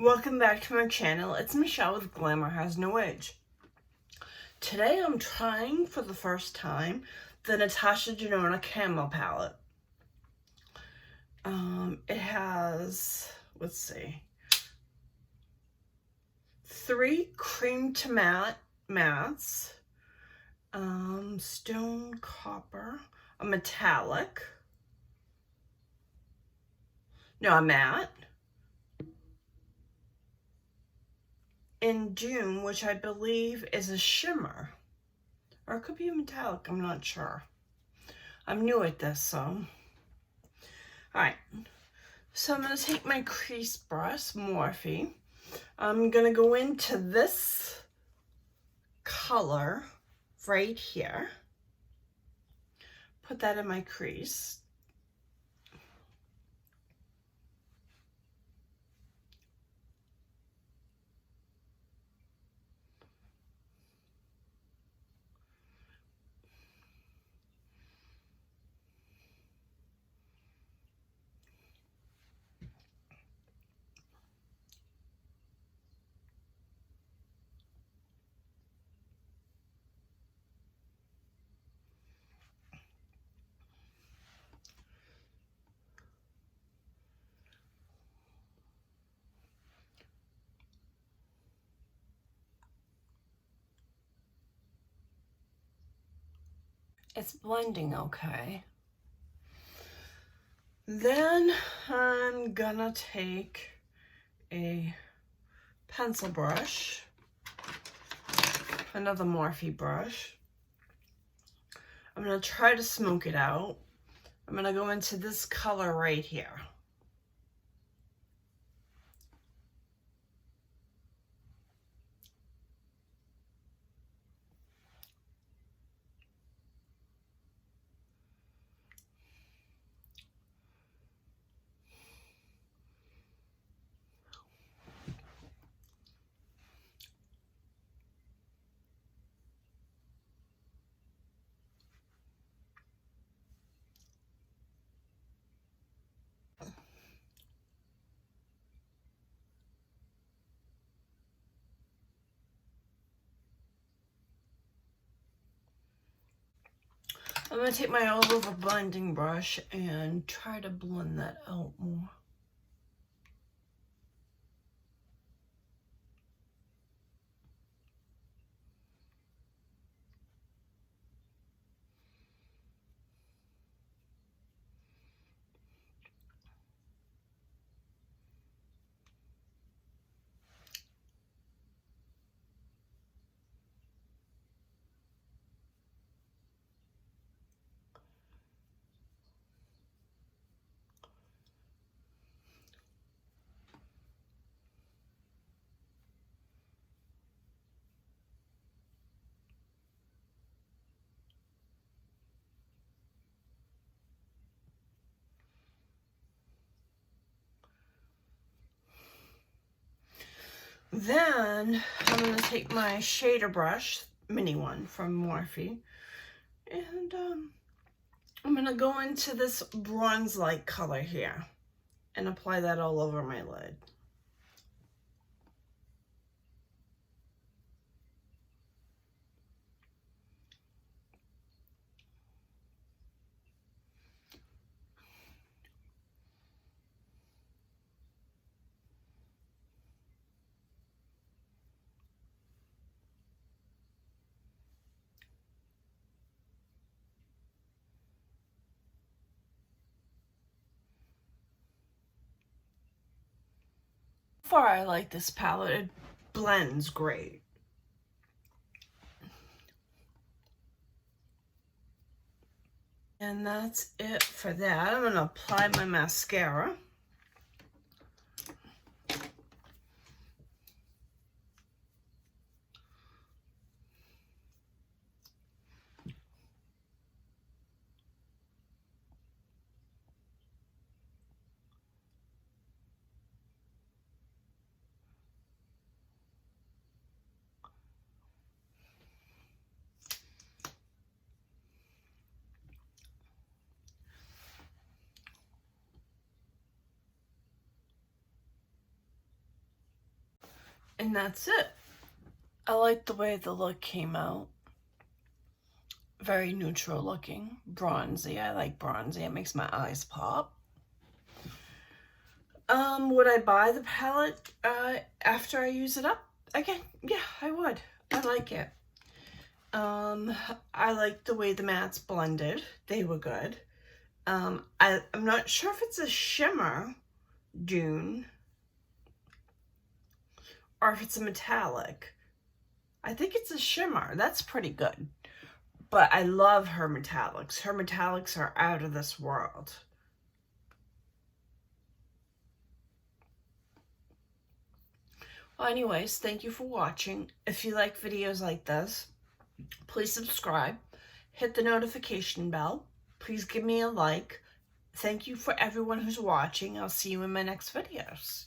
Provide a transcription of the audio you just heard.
Welcome back to my channel. It's Michelle with Glamour Has No Age. Today I'm trying for the first time the Natasha Denona Camel Palette. It has, let's see, 3 cream to matte mattes, stone copper, a metallic, no, a matte, in June, which I believe is a shimmer, or it could be a metallic, I'm not sure. I'm new at this, so. Alright, so I'm going to take my crease brush, Morphe. I'm going to go into this color right here. Put that in my crease. It's blending okay. Then I'm gonna take a pencil brush, another Morphe brush. I'm gonna try to smoke it out. I'm gonna go into this color right here. I'm going to take my all over blending brush and try to blend that out more. Then I'm going to take my shader brush, mini one from Morphe, and I'm going to go into this bronze-like color here and apply that all over my lid. Far I like this palette. It blends great. And that's it for that. I'm going to apply my mascara. And that's it. I like the way the look came out. Very neutral looking. Bronzy. I like bronzy. It makes my eyes pop. Would I buy the palette after I use it up? Again, yeah, I would. I like it. I like the way the mattes blended. They were good. I'm not sure if it's a shimmer dune or if it's a metallic. I think it's a shimmer. That's pretty good. But I love her metallics. Her metallics are out of this world. Well, anyways, thank you for watching. If you like videos like this, please subscribe. Hit the notification bell. Please give me a like. Thank you for everyone who's watching. I'll see you in my next videos.